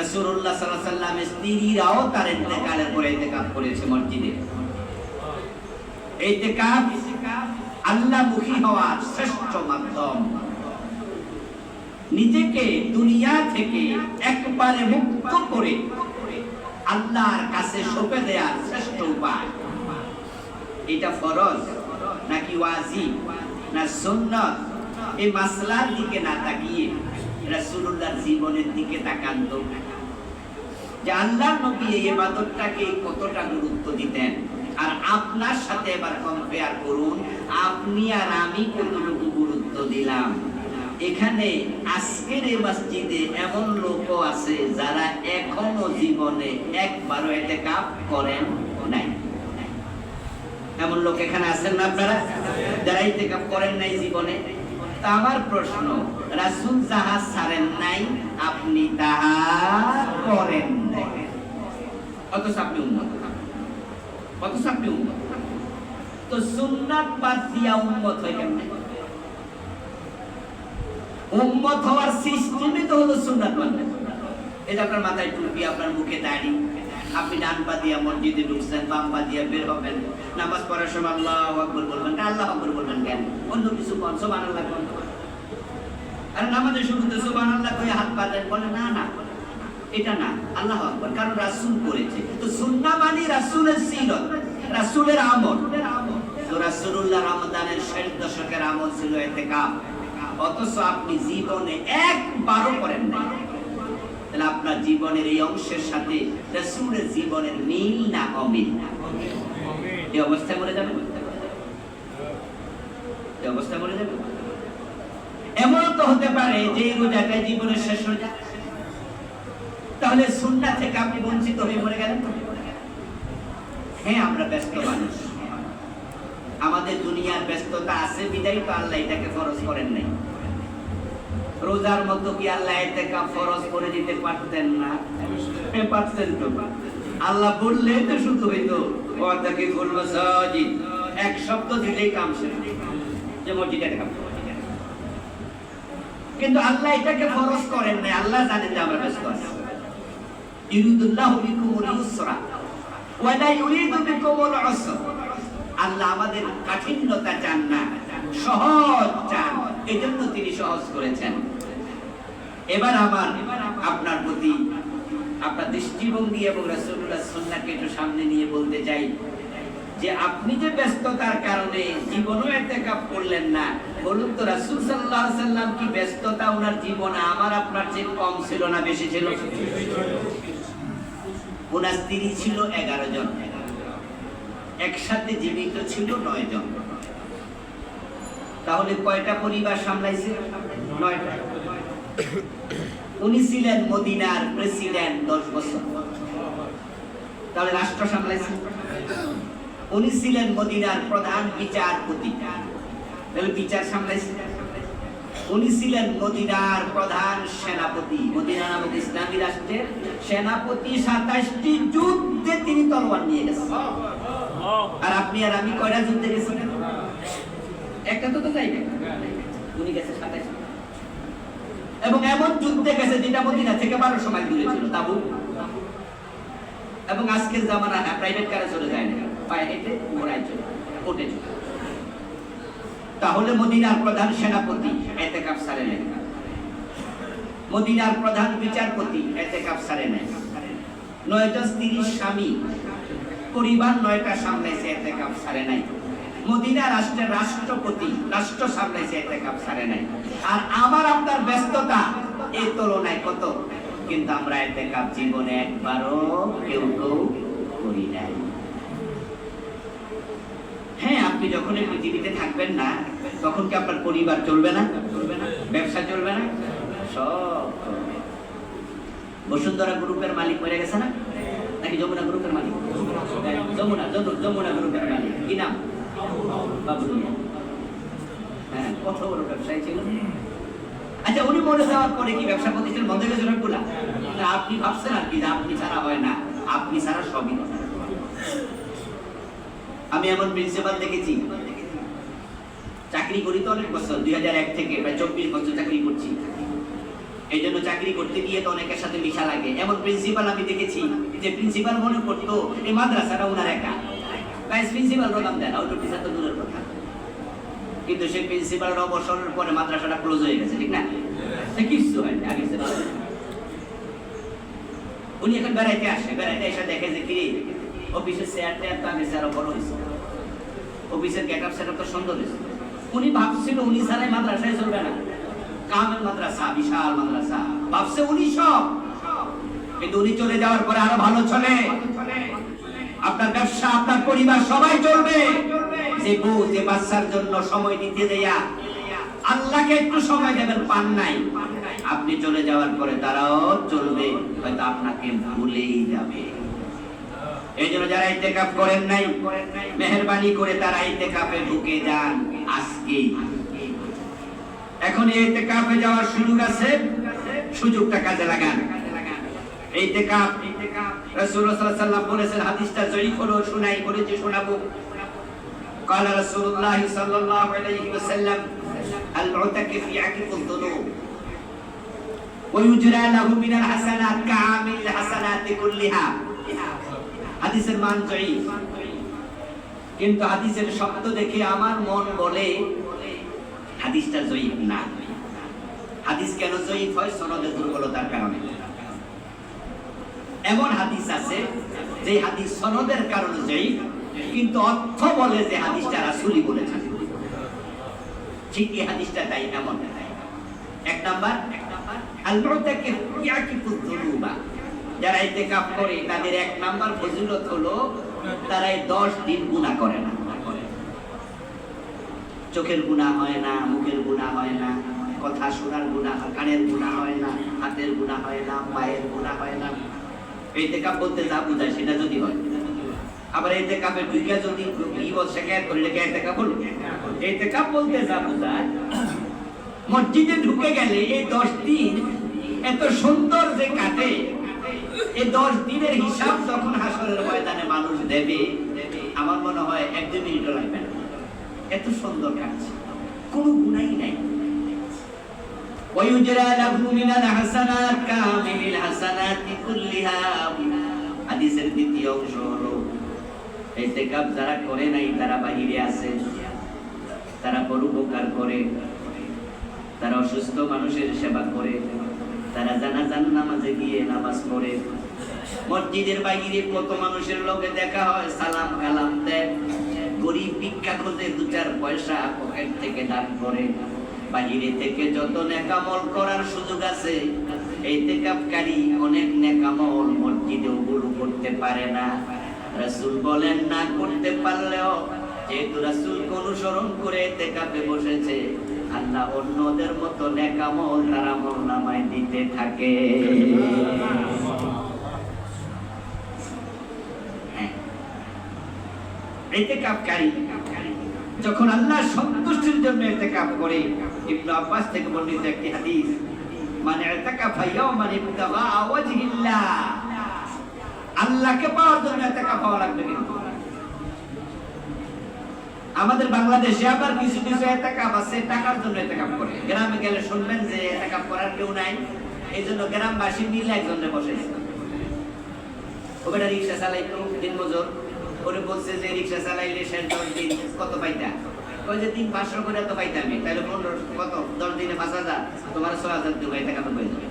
রাসূলুল্লাহ সাল্লাল্লাহু আলাইহি সাল্লামের স্ত্রীরাও তার ইন্তেকালের পরে ইতিকাফ করেছে মসজিদে। ইতিকাফ আল্লাহমুখী হওয়ার শ্রেষ্ঠ মাধ্যম। নিজেকে দুনিয়া থেকে একবারে মুক্ত করে আল্লাহর কাছে সঁপে দেওয়ার শ্রেষ্ঠ উপায়। এটা ফরজ নাকি ওয়াজিব না সুন্নাত, এই মাসলার দিকে না তাকিয়ে রাসূলুল্লাহর জীবনের দিকে তাকান তো, যে আল্লাহর নবী এই ইবাদতটাকে কতটা গুরুত্ব দিতেন, আর আপনার সাথে এবার কম্পেয়ার করুন, আপনি আর আমি কতটুকু গুরুত্ব দিলাম। এখানে আজকের এই মসজিদে এমন লোকও আছে যারা এখনো জীবনে একবারও ইতিকাফ করেন নাই। এমন লোক এখানে আছেন না আপনারা, যারা ইতিকাফ করেন নাই জীবনে? তা আমার প্রশ্ন, রাসূল যাহা ছাড়েন নাই আপনি তাহা করেন নাই, অথচ আপনি উম্মত, অথচ আপনি উম্মত। তো সুন্নাত বাদ দিয়া উম্মত হয় কেমনে? উম্মত হওয়ার সিস্টেমই তো হলো সুন্নাত মানতে। এই যে আপনার মাথায় টুপি, আপনার মুখে দাড়ি, আপনি ডান পা দিয়া মসজিদে ঢুকছেন, বাম পা দিয়া বের হবেন, নামাজ পড়ার সময় আল্লাহু আকবার বলবেন, আল্লাহু আকবার বলবেন কেন? অন্য কিছু কোন সুবহানাল্লাহ কোন? আর নামাজের শুরুতে সুবহানাল্লাহ কই হাত পা দেন, বলে না না এটা না, আল্লাহু আকবার, কারণ রাসূল করেছে। তো সুন্নাহ মানে রাসূলের সিরাত, রাসূলের আমল। তো রাসূলুল্লাহ রমাদানের শেষ দশকের আমল ছিল ইতিকাফ, অথচ আপনি জীবনে একবারও করেন না। তাহলে আপনার জীবনের এই অংশের সাথে রাসূলের জীবনের মিল না অমিল? এই অবস্থায় মরে যাবেন, এই অবস্থায় মরে যাবেন। এমন তো হতে পারে যে এই রোজাটা জীবনের শেষ রোজা, তাহলে সুন্নাত থেকে আপনি বঞ্চিত হয়ে মরে গেলেন। হ্যাঁ, আমরা ব্যস্ত মানুষ, আমাদের দুনিয়ার ব্যস্ততা আছে বিদায় তো আল্লাহ এটাকে ফরজ করেন নাই। রোজার মতো কি আল্লাহ ইতিকাফ ফরজ করে দিতে পারতেন না? পারতেন তো। আল্লাহ বললে তো শুধু হইতো ওয়াতাকি ফুল মাসাজিদ, এক শব্দ দিলেই কাম শেষ, যে মসজিদে ইতিকাফ। কিন্তু আল্লাহ এটাকে ফরজ করেন নাই। আল্লাহ জানেন যে আমরা ব্যস্ত আছি। ইউরিদুল্লাহু বিকুমুল ইউসরা ওয়া লা ইউরিদু বিকুমুল উসরা। আল্লাহ আমাদের কাঠিন্যতা চান না, সহজ চান, এজন্য তিনি সহজ করেছেন। এবার আমার আপনার প্রতি আপনার দৃষ্টিভঙ্গি এবং রাসূলুল্লাহর সুন্নাহকে একটু সামনে নিয়ে বলতে চাই যে আপনি যে ব্যস্ততার কারণে জীবনও ইতিকাফ করলেন না, বলুন তো রাসূল সাল্লাল্লাহু আলাইহি ওয়াসাল্লাম কি ব্যস্ততা ওনার জীবনে আমার আপনার চেয়ে কম ছিল না বেশি ছিল? ওনার স্ত্রী ছিল 11 জন, একসাথে জীবিত ছিল 9 জন। তাহলে কয়টা পরিবার সামলাইছে? 9টা। উনি ছিলেন মদিনার প্রেসিডেন্ট 10 বছর, তাহলে রাষ্ট্র সামলাইছে। উনি ছিলেন মদিনার প্রধান বিচারপতি, তাহলে বিচার সামলাইছে। উনি ছিলেন মদিনার প্রধান সেনাপতি, মদিনা নামক ইসলামী রাষ্ট্রের সেনাপতি। 27টি যুদ্ধে তিনি তলোয়ার নিয়ে গেছেন। আর আপনি আর আমি কয়টা যুদ্ধে গেছি? একটা তো যাই না, উনি গেছে 27। এবং এমন যুদ্ধে গেছে যেটা মদিনা থেকে 1200 মাইল দূরে ছিল, তাবুক। এবং আজকের জামানা প্রাইভেট কারে চলে যায় না, পায়ে হেঁটে ঘোড়ায় চলে, ওঠে চলে। তাহলে মদিনার প্রধান সেনাপতি ইতিকাফ ছাড়ে নাই, মদিনার প্রধান বিচারপতি ইতিকাফ ছাড়ে নাই। 9টা স্ত্রীর স্বামী, পরিবার 9টা সামলাইছে, ইতিকাফ ছাড়ে নাই। মদিনা রাষ্ট্রের রাষ্ট্রপতি, রাষ্ট্র সামলাইছে, ইতিকাফ ছাড়ে নাই। আর আমার আপনার ব্যস্ততা এই তুলনায় কত? কিন্তু আমরা ইতিকাফ জীবনে একবারও কেউ করি নাই। হ্যাঁ, আপনি যখন এই পৃথিবীতে থাকবেন না, তখন কি আপনার পরিবার চলবে না? ব্যবসা চলবে না? সব। বসুন্ধরা গ্রুপের মালিক মরে গেছে না, নাকি যমুনা গ্রুপের মালিক? যমুনা গ্রুপের মালিক কি নাম? বাবুলিয়া। হ্যাঁ, কত বড় ব্যবসায়ী ছিল। আচ্ছা, উনি মরে যাওয়ার পরে কি ব্যবসা প্রতিষ্ঠান বন্ধ হয়ে গেছে সবগুলা? আপনি ভাবছেন আর কি আপনি ছাড়া হয় না, আপনি ছাড়া সবই। আমি এমন প্রিন্সিপাল দেখেছি, চাকরি করি তো অনেক বছর, 2001 থেকে প্রায় 24 বছর চাকরি করছি। এই জন্য চাকরি করতে গিয়ে তো অনেকের সাথে মিশা লাগে। এমন প্রিন্সিপাল আমি দেখেছি যে প্রিন্সিপাল মনে করতো এই মাদ্রাসাটা ওনার একা, ভাইস প্রিন্সিপাল প্রধান দেন, আউট টিচার তো দূরের কথা। কিন্তু সেই প্রিন্সিপালের অবসরের পরে মাদ্রাসাটা ক্লোজ হয়ে গেছে, ঠিক না? কিছু হয় না। আগে উনি এখন বেড়াইতে আসে, বেড়াইতে এসে দেখে যে কি অফিসের চেয়ারটা তো আগে চেয়ারও বড় হয়েছে, অফিসের গেট আপ সেটআপ তো সুন্দর হয়েছে। উনি ভাবছিল উনি ছাড়াই মাদ্রাসায় চলবে না, কামেল মাদ্রাসা, বিশাল মাদ্রাসা, ভাবছে উনি সব, কিন্তু উনি চলে যাওয়ার পরে আরো ভালো চলে। আপনার ব্যবসা, আপনার পরিবার সবাই চলবে। যে বউ, যে বাচ্চার জন্য সময় দিতে দেয়া আল্লাহকে একটু সময় দেবেন, পান নাই, আপনি চলে যাওয়ার পরে তারাও চলবে, হয়তো আপনাকে ভুলেই যাবে। এই জন্য যারা ইতিকাফ করেন নাই, মেহেরবানি করে তারা ইতিকাফে ঢুকে যান আজকেই। এখন এই ইতিকাফে যাওয়ার সুযোগ আছে, সুযোগটা কাজে লাগান। ইতিকাফ রাসূলুল্লাহ সাল্লাল্লাহু আলাইহি ওয়াসাল্লাম বলেছেন, হাদিসটা জয়ীফ হলো, শুনাই বলেছি, শোনাবো। قال رسول الله صلى الله عليه وسلم المعتكف يعكف الذنوب ويجرى له من الحسنات كعامل الحسنات كلها। হাদিসের মান জয়ীফ, কিন্তু হাদিসের শব্দ দেখে আমার মন বলে হাদিসটা জয়ীফ না। হাদিস কেন জয়ীফ হয়? সনদের দুর্বলতার কারণে। এমন হাদিস আছে যে হাদিস সনদের কারণে জয়ীফ, কিন্তু অর্থ বলে যে হাদিসটা রাসূলই বলেছেন। ঠিক এই হাদিসটা তাই এমন। এক নাম্বার, আল মুতাকিফ ইয়াকিফুয যুনুবা, যারা ইতিকাফ করে তাদের এক নাম্বার ফজিলত হলো তারা 10 দিন গুনাহ করে না। চোখের গুনাহ হয় না, মুখের গুনাহ হয় না, কথা শোনার গুনাহ, কানের গুনাহ হয় না, হাতের গুনাহ হয় না, পায়ের গুনাহ হয় না। ইতিকাফ বলতে যা বোঝায় সেটা যদি হয়। আবার ইতিকাফে ঢুকে যদি গীবত শিকায়ত করে লেগে ইতিকাফ হলো। ইতিকাফ বলতে যা বোঝায়, মসজিদে ঢুকে গেলে এই 10 দিন এত সুন্দর যে কাটে, এই 10 দিনের হিসাব যখন হাসরের ময়দানে মানুষ দেবে, আমার মনে হয় 1-2 মিনিটও লাগবে না, এত সুন্দর কাটছে, কোনো গুনাহই নাই। ويجرى له من الحسنات كامل الحسنات كلها। হাদিসের দ্বিতীয় অংশ হলো ইতিকাফ যারা করে নাই তারা বাহিরে আছে, তারা পরোপকার করে, তারা অসুস্থ মানুষের সেবা করে, তারা জানাজার নামাজে গিয়ে নামাজ পড়ে। মসজিদের বাইরে কত মানুষের লগে দেখা হয়, সালাম কালাম দেয়, গরিব ভিক্ষা খোঁজে, 2-4 পয়সা পকেট থেকে দান করে। বাহিরে থেকে যত নেকামল করার সুযোগ আছে, ইতিকাফকারী অনেক নেকামল মসজিদে ওগুলো করতে পারে না। রাসূল বলেন, না করতে পারলেও যেহেতু রাসূলকে অনুসরণ করে ইতিকাফে বসেছে, আল্লাহ অন্যদের মতো নেকামল তার আমলনামায় দিতে থাকে। ইতিকাফকারী যখন আল্লাহর সন্তুষ্টির জন্য ইতিকাফ করে, ইবনে আব্বাস থেকে বর্ণিত একটি হাদিস, মান ইতাকাফা ইয়াওমান ইবতাগা ওয়াজহিল্লাহ, আল্লাহকে পাওয়ার জন্য ইতিকাফ হওয়া লাগবে। কিন্তু আমাদের বাংলাদেশে আবার কিছু কিছু ইতিকাফ আছে টাকার জন্য ইতিকাফ করে। গ্রামে গেলে শুনবেন যে ইতিকাফ করার কেউ নাই, এইজন্য গ্রামবাসী মিলে একজনে বসেছে। ওটা রিকশা চালাইতো, দিনমজুর, ওরে বলছে যে রিকশা চালাইলে শেষ 10 দিন কত পাইতা? কই যে 300-500 করে তো পাইতামই, তাহলে 15 কত 10 দিনে 5000, তোমার 6000 দিবে, ইতিকাফ হয়ে যাবে।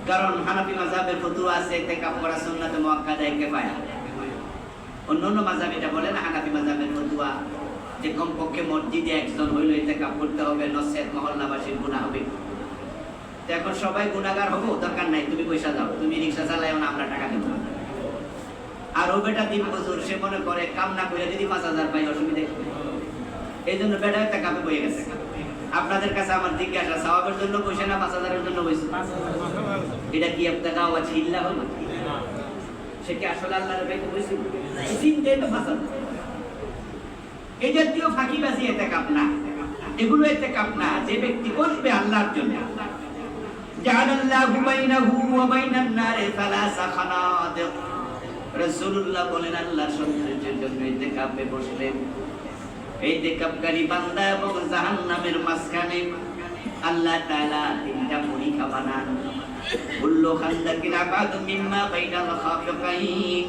কারণ হানাফি মাযহাবের ফতোয়া আছে ইতিকাফ করা সুন্নাতে মুআক্কাদা কিফায়া। অন্যান্য মাযহাব এটা বলে না, হানাফি মাযহাবের ফতোয়া যে কমপক্ষে মসজিদে একজন হইলো ইতিকাফ করতে হবে, নসিহত মহল্লাবাসীর গুনাহ হবে। তো এখন সবাই গুনাহগার হবো, দরকার নাই, তুমি পয়সা দাও, তুমি রিকশা চালাও না, আমরা টাকা দেব। আর ও বেটা দিন বছর সে মনে করে কাম না করে যদি 5000 পাই অসুবিধা, এই জন্য বেটা ইতিকাফে বয়ে গেছে। আপনাদের কাছে আমার জিজ্ঞাসা, সওয়াবের জন্য বসে না 5000 এর জন্য বসে? এটা কি ইবতিগা ওয়াজহিল্লাহ হলো? সে কি আসলে আল্লাহর বাইতে বসে? চিন্তাই তো ফাসাদ। এই জাতীয় ফাঁকিবাজি ইতিকাফ না, এগুলো ইতিকাফ না। যে ব্যক্তি বসবে আল্লাহর জন্য, জাআলাল্লাহু বাইনাহু ওয়া বাইনান নারি 3 খানাদিক, রাসূলুল্লাহ বলেন আল্লাহর সন্তুষ্টির জন্য ইতিকাফে বসলেন। ইতিকাফকারী বান্দা এবং জাহান্নামের মাঝখানে আল্লাহ তাআলা 3টা পরীক্ষা বানান। কুল্লু খান্দাকিন আবাদু মিম্মা বাইনাল খাফিকাইন,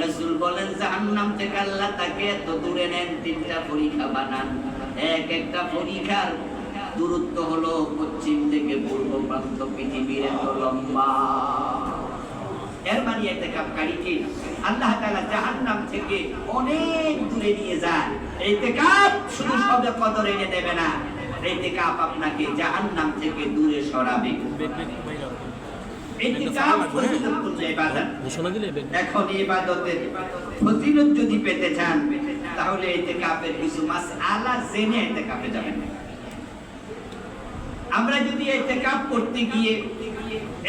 রাসূল বলেন জাহান্নাম থেকে আল্লাহ তাকে এত দূরে নেন, 3টা পরীক্ষা বানান। একটা পরীক্ষার দূরত্ব হলো পশ্চিম থেকে পূর্ব প্রান্ত পৃথিবীর এত লম্বা। এর মানে ইতিকাফকারীকে আল্লাহ তাআলা জাহান্নাম থেকে অনেক দূরে নিয়ে যায়। ইতিকাফ শুধু সবে কদর এনে দেবে না, ইতিকাফ আপনাকে জাহান্নাম থেকে দূরে সরাবে। ইতিকাফ ফজিলতপূর্ণ ইবাদত। এখন ইবাদতের ফজিলত যদি পেতে চান তাহলে ইতিকাফের কিছু মাসআলা জেনে ইতিকাফে যাবেন। আমরা যদি ইতিকাফ করতে গিয়ে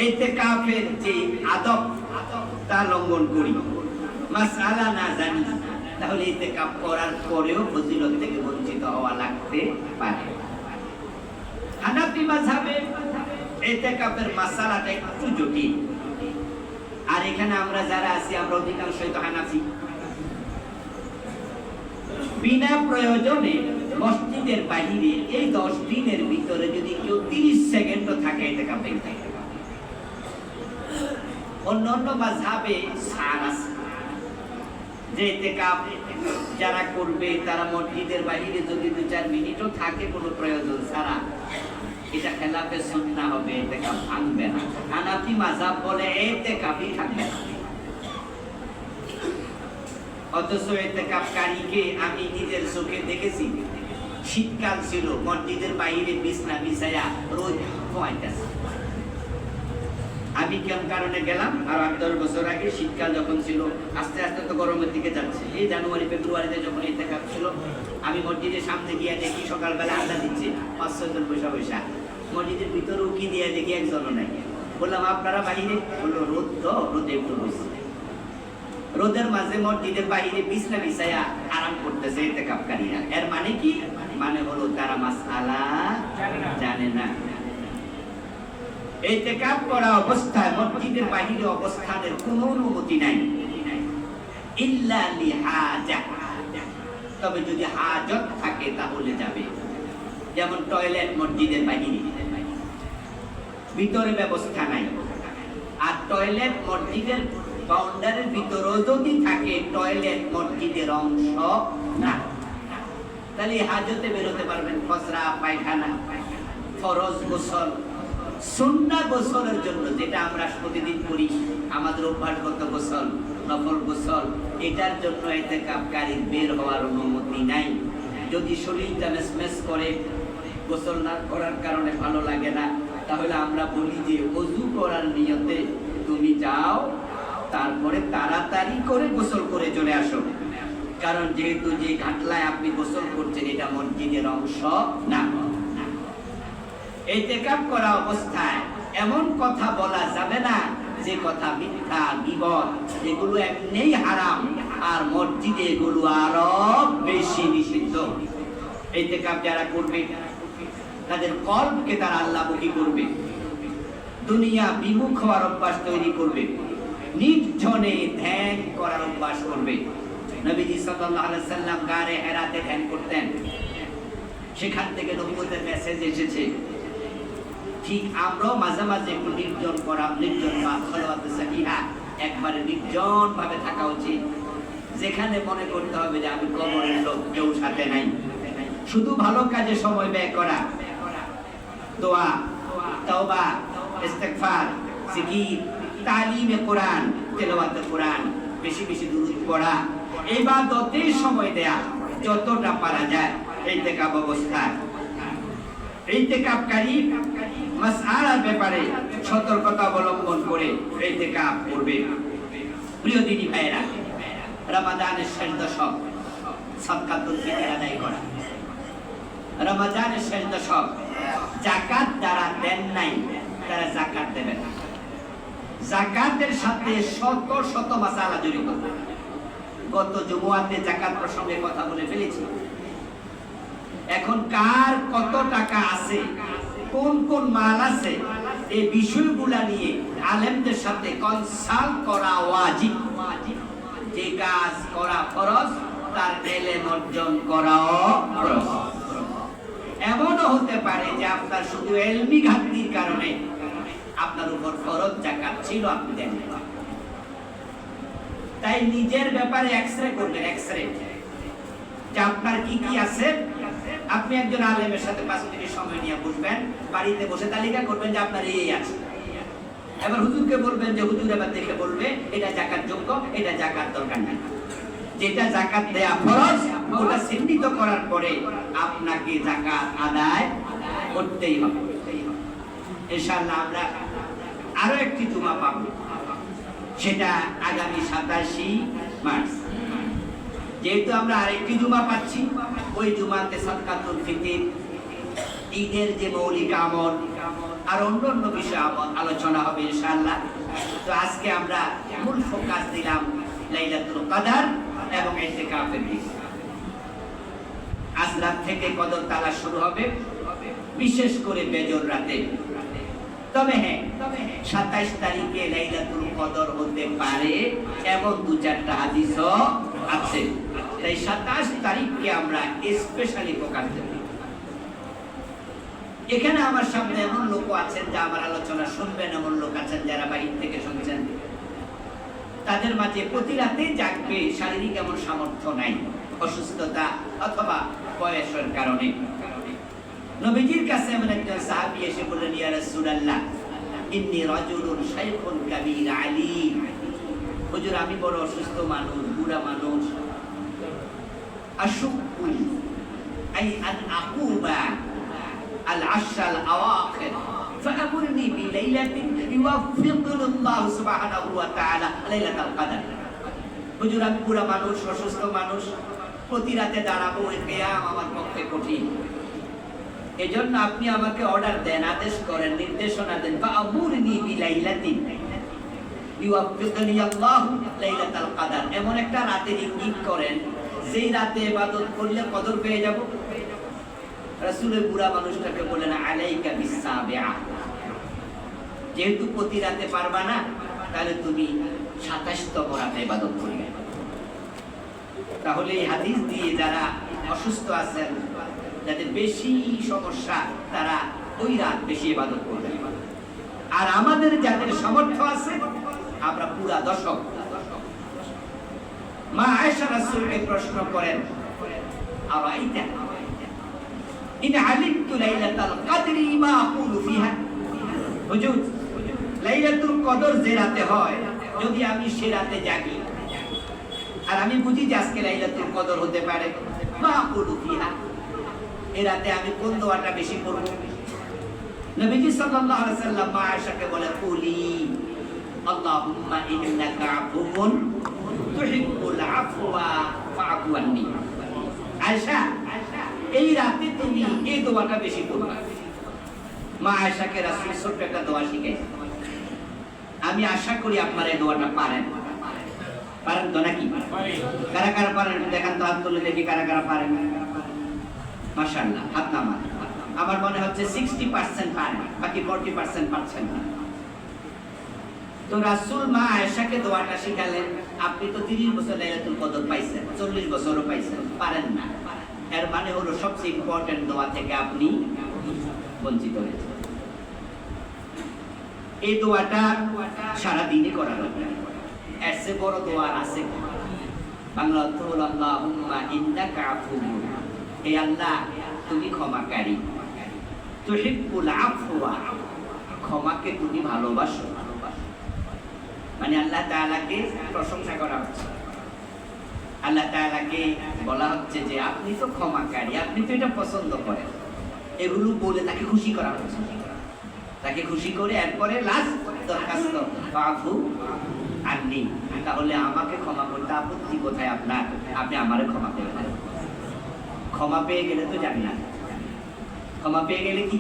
ইতিকাফের যে আদব তা লঙ্ঘন করি, মাসআলা না জানি, তাহলে ইতিকাফ করার পরেও ফজিলত থেকে বঞ্চিত হওয়া লাগতে পারে। হানাফি মাযহাবে ইতিকাফের মাসআলাটা একটু জটিল। আর এখানে আমরা যারা আছি আমরা অধিকাংশই তো হানাফি। বিনা প্রয়োজনে মসজিদের বাইরে এই 10 দিনের ভিতরে যদি কেউ 30 সেকেন্ডও থাকে ইতিকাফে, অন্যান্য মাযহাবে ছাড় আছে যে ইতিকাফ যারা করবে তারা মসজিদের বাইরে যদি 2-4 মিনিটও থাকে কোনো প্রয়োজন ছাড়া, এটা খেলাফে সুন্নাহ হবে, ইতিকাফ ভাঙবে না। হানাফি মাযহাব বলে ইতিকাফই থাকবে না। অথচ ইতিকাফকারীকে আমি নিজের চোখে দেখেছি, শীতকাল ছিল, মসজিদের বাইরে বিছনা বিছায়া রোদ পোয়াইতেছে। আমি কোন কারণে গেলাম, আর 8-10 বছর আগে শীতকাল যখন ছিল, আস্তে আস্তে তো গরমের দিকে যাচ্ছে, এই জানুয়ারি ফেব্রুয়ারিতে যখন ইতিকাফ ছিল, আমি মসজিদের সামনে গিয়ে দেখি সকালবেলা আড্ডা দিচ্ছে 5-6 জন বসা। মসজিদের ভিতরে উকি দিয়ে দেখি একজনও নাই। বললাম আপনারা বাইরে? বললো রোদ তো, রোদে একটু বসছে। রোদের মাঝে মসজিদের বাইরে বিছনা বিছায়া আরাম করতেছে ইতিকাফকারীরা। এর মানে কি? মানে হলো তারা মাসআলা জানে না। ইতিকাফ করা অবস্থায় মসজিদের বাইরে অবস্থানের কোনো অনুমতি নাই, ইল্লা লিহাজা। তবে যদি হাজত থাকে তাহলে যাবে। যেমন টয়লেট মসজিদের বাইরে, ভিতরে ব্যবস্থা নাই, আর টয়লেট মসজিদের বাউন্ডারির ভিতরেও যদি থাকে, টয়লেট মসজিদের অংশ না, তাহলে হাজতে বেরোতে পারবেন। ফজরা, পায়খানা, ফরজ গোসল, সুন্নাহ গোসলের জন্য যেটা আমরা প্রতিদিন করি, আমাদের অভ্যাসগত গোসল, নফল গোসল, এটার জন্য ইতিকাফকারীর বের হওয়ার অনুমতি নাই। যদি শরীরটা মেসমেস করে, গোসল না করার কারণে ভালো লাগে না, তাহলে আমরা বলি যে ওযু করার নিয়তে তুমি যাও, তারপরে তাড়াতাড়ি করে গোসল করে চলে আসো। কারণ যেহেতু যে ঘাটলায় আপনি গোসল করছেন এটা মসজিদের অংশ না। ইতিকাফ করা অবস্থায় এমন কথা বলা যাবে না যে কথা মিথ্যা, গীবত, এগুলো এমনিই হারাম, আর মসজিদে এগুলো আরো বেশি নিষিদ্ধ। ইতিকাফ যারা করবে তাদের কলবকে তারা আল্লাহমুখী করবে, দুনিয়া বিমুখ হওয়ার অভ্যাস তৈরি করবে, নির্জনে ধ্যান করার অভ্যাস করবে। নবীজি সাল্লাল্লাহু আলাইহি সাল্লাম গারে হেরাতে ধ্যান করতেন, সেখান থেকে নবুয়তের মেসেজ এসেছে। ঠিক আমরাও মাঝে মাঝে একটু নির্জন করা, নির্জন বা খলওয়াতে সাকিহা, একবারে নির্জন ভাবে থাকা উচিত, যেখানে মনে করতে হবে যে আমি কবরের লোক, কেউ সাথে নাই। শুধু ভালো কাজে সময় ব্যয় করা, দোয়া, তওবা, ইস্তিগফার, জিকির, তালিমে কোরআন, তেলাওয়াতে কোরআন, বেশি বেশি দুরূদ পড়া, ইবাদতে সময় দেয়া যতটা পারা যায় ইতিকাফ অবস্থায়। ইতিকাফকারী মাসআলার ব্যাপারে সতর্কতা অবলম্বন করে ইতিকাফ করবে। প্রিয় দিনী ভাইরা, রমাদানের শেষ দশক, সাদকাতুল ফিতর আদায় করা। রমাদানের শেষ দশক, যাকাত যারা দেন নাই তারা যাকাত দেবেন। যাকাতের সাথে শত শত মাসআলা জড়িত। গত জুমআতে যাকাত প্রসঙ্গে কথা বলে ফেলেছি। এখন কার কত টাকা আছে, কোন কোন মাল আছে, এই বিষয়গুলা নিয়ে আলেমদের সাথে কনসাল্ট করা ওয়াজিব। যে কাজ করা ফরজ, তার ইলম অর্জন করাও ফরজ। এমনও হতে পারে যে আপনার শুধু ইলমি ঘাটতির কারণে আপনার উপর ফরজ যাকাত ছিল, আপনি দেন না। তাই নিজের ব্যাপারে এক্সরে করবেন, এক্সরে যে আপনার কি কি আছে। আপনি একজন আলেমের সাথে 5 মিনিট সময় নিয়ে বসবেন, বাড়িতে বসে তালিকা করবেন যে আপনার এই আছে। এবার হুজুরকে বলবেন যে হুজুর এবার দেখে বলবে এটা যাকাত যোগ্য, এটা যাকাত দরকার নাই। যেটা যাকাত দেয়া ফরজ ওটা চিহ্নিত করার পরে আপনাকে যাকাত আদায় করতেই হবে। ইনশাআল্লাহ আমরা আরো একটি জুমা পাবো, সেটা আগামী 27 মার্চ। যেহেতু আমরা আরেকটি জুমা পাচ্ছি, ওই জুমাতে সাদকাতুল ফিতর, ঈদের যে মৌলিক আমল আর অন্যান্য বিষয় আলোচনা হবে ইনশাআল্লাহ। তো আজকে আমরা মূল ফোকাস দিলাম লাইলাতুল কদর এবং ইতিকাফের দিকে। আজ রাত থেকে কদর তালাশ শুরু হবে, বিশেষ করে বেজর রাতে। তবে হ্যাঁ, 27 তারিখে লাইলাতুল কদর হতে পারে এমন 2-4টা হাদিসও আছে। তাই 27 তারিখকে আমরা স্পেশালি ফোকাস দেব। এখানে আমার সামনে এমন লোক আছেন যা আমার আলোচনা শুনবেন, এমন লোক আছেন যারা বাহির থেকে শুনছেন। তাদের মাঝে প্রতি রাতে জাগবে, শারীরিক এমন সামর্থ্য নাই, অসুস্থতা অথবা বয়সের কারণে। নবীজির কাছে এমন একজন সাহাবী এসে বললেন, ইয়া রাসূলুল্লাহ, ইন্নী রাজুলুন শাইখুন কাবীর আলীম। হুজুর, আমি বড় অসুস্থ মানুষ, বুড়া মানুষ। আশুকু আই আন আকুবা আল আশরাল আওয়াখির ফাআমুরনি বিলাইলাতিন ইউওয়াফিকুনি আল্লাহু সুবহানাহু ওয়া তাআলা লাইলাতুল কদর। হুজুর, আমি বুড়া মানুষ, অসুস্থ মানুষ, প্রতি রাতে দাঁড়াবো, এই কিয়াম আমার পক্ষে কঠিন। এজন্য আপনি আমাকে অর্ডার দেন, আদেশ করেন, নির্দেশনা দেন। ফাআমুরনি বিলাইলাতিন ইউওয়াফিকুনি আল্লাহু লাইলাতুল কদর। এমন একটা রাতের ইঙ্গিত করেন যেই রাতে ইবাদত করলে কদর পেয়ে যাব। রাসূলের বুড়া মানুষটাকে বলেন, আলাইকা বিসাবিআ। যেহেতু প্রতি রাতে পারবা না, তাহলে তুমি 27তম রাতে ইবাদত করবে। তাহলে এই হাদিস দিয়ে যারা অসুস্থ আছেন, যাদের বেশি সমস্যা, তারা ওই রাত বেশি ইবাদত করবে। আর আমাদের যাদের সামর্থ্য আছে, আমরা পুরা দশক। মা আয়েশা রাসূলকে প্রশ্ন করেন, আরাইতা ইন আলিমতু লাইলাতুল কদরি মা আকুলু ফিহা। হুজুর, লাইলাতুল কদর যে রাতে হয়, যদি আমি সে রাতে জাগি আর আমি বুঝি যে আজকে লাইলাতুল কদর হতে পারে, মা আকুলু ফিহা, এই রাতে আমি কোন দোয়াটা বেশি পড়ব? নবীজি সাল্লাল্লাহু আলাইহি ওয়াসাল্লাম মা আয়েশাকে বলে, কুলি আল্লাহুম্মা ইন্নাকা আফুউন তুহিব্বুল আফওয়া ফাআফু আন্নী। আয়েশা, এই রাতে তুমি এই দোয়াটা বেশি পড়বা। মা আয়েশাকে রাসূল ছোট্ট একটা দোয়া শিখাইছে। আমি আশা করি আপনারা এই দোয়াটা পারেন। পারেন তো নাকি? কারা কারা পারেন দেখান তো, হাত তুলে দেখি কারা কারা পারেন। মাশাআল্লাহ, হাত নামান। আমার মনে হচ্ছে 60% পারেন, বাকি 40% পারছেন না। তো রাসূল মা আয়েশাকে দোয়াটা শিখালেন। আপনি তো 30 বছর লাইলাতুল কদর পাইছেন, 40 বছরও পাইছেন, পারেন না। এর মানে হলো সবচেয়ে ইম্পর্টেন্ট দোয়া থেকে আপনি বঞ্চিত হয়েছেন। এই দোয়াটা সারা দিনই করা দরকার। এর চেয়ে বড় দোয়া আছে? বাংলা অর্থ হলো, আল্লাহুম্মা ইন্নাকা আফুউন, হে আল্লাহ তুমি ক্ষমাকারী, তুহিব্বুল আফওয়া, ক্ষমাকে তুমি ভালোবাসো। মানে আল্লাহ তাআলাকে প্রশংসা করা হচ্ছে, আল্লাহ তাআলাকে বলা হচ্ছে যে আপনি তো ক্ষমাকারী, আপনি তো এটা পছন্দ করেন। এগুলো বলে তাকে খুশি করা হচ্ছে। তাকে খুশি করে এরপরে লাস্ট দরখাস্ত, ফাআফু আন্নী, তাহলে আমাকে ক্ষমা করতে আপত্তি কোথায় আপনার? আপনি আমারে ক্ষমা করে দেন। ক্ষমা পেয়ে গেলে তো জান্নাত। ক্ষমা পেয়ে গেলে কি?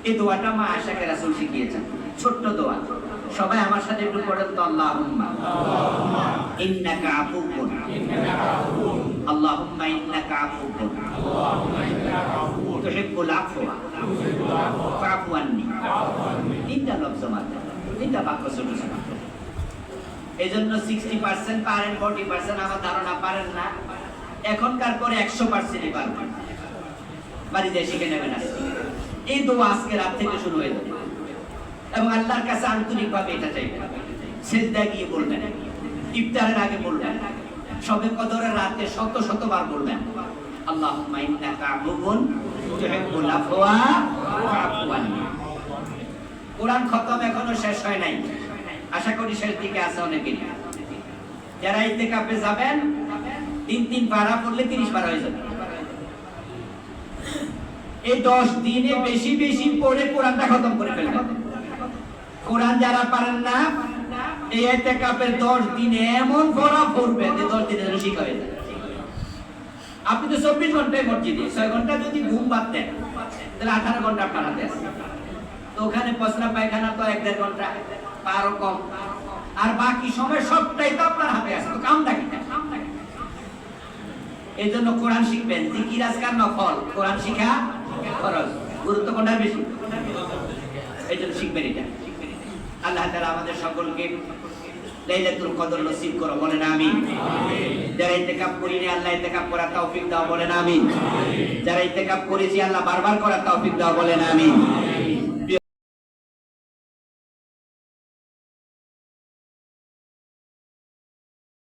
এই দোয়াটা মা আয়েশাকে রাসূল শিখিয়েছেন, ছোট্ট দোয়া। সবাই আমার সাথে একটু পড়েন তো, আল্লাহুম্মা ইন্নাকা আফুউন, আল্লাহুম্মা ইন্নাকা আফুউন তুহিব্বুল আফওয়া ফাআফু আন্নী। তিনটা লফজ মাত্র, তিনটা বাক্য ছোট ছোট। এজন্য 60% পারেন, 40% আমার ধারণা পারেন না। এখনকার পরে 100%ই পারবেন। বাড়িতে শিখে নেবেন। এই দোয়া আজকে রাত থেকে শুরু হয়ে যাবে এবং আল্লাহর কাছে আন্তরিকভাবে এটা চাইবেন। সিজদায় গিয়ে বলবেন, ইফতারের আগে বলবেন, শবে কদরের রাতে শত শতবার বলবেন, আল্লাহুম্মা ইন্নাকা আফুউন তুহিব্বুল আফওয়া ফাআফু আন্নী। কোরআন খতম এখনো শেষ হয় নাই, আশা করি শেষ দিকে আছে অনেকেই। যারা ইতিকাফে যাবেন 3 পারা পড়লে 30 পারা হয়ে যাবে। এই 10 দিনে বেশি বেশি পড়ে কোরআনটা খতম করে ফেলবেন। কোরআন যারা পারেন না এই ইতিকাফের 10 দিনে এমন পড়া পড়বেন যে 10 দিনে শিখা হয়ে যায়। আপনি তো 24 ঘন্টায় মসজিদে, 6 ঘন্টা যদি ঘুম বাদ দেন তাহলে 18 ঘন্টা আপনার হাতে আছে। তো ওখানে পসরা পায়খানা তো 1-1.5 ঘন্টা পারও কম, আর বাকি সময় সবটাই তো আপনার হাতে আছে। তো কামটা কি? এই জন্য কোরআন শিখবেন। জিকির আজকার নফল, কোরআন শিখা ফরজ। গুরুত্ব কোনটা বেশি? এই জন্য শিখবেন এটা। আল্লাহ তাআলা আমাদের সকলকে লাইলাতুল কদর নসিব করো, বলেন আমিন। যারা ইতিকাফ করিনি আল্লাহ ইতিকাফ করার তৌফিক দাও, বলেন আমিন। যারা ইতিকাফ করেছি আল্লাহ বারবার করার তৌফিক দাও, বলেন আমিন।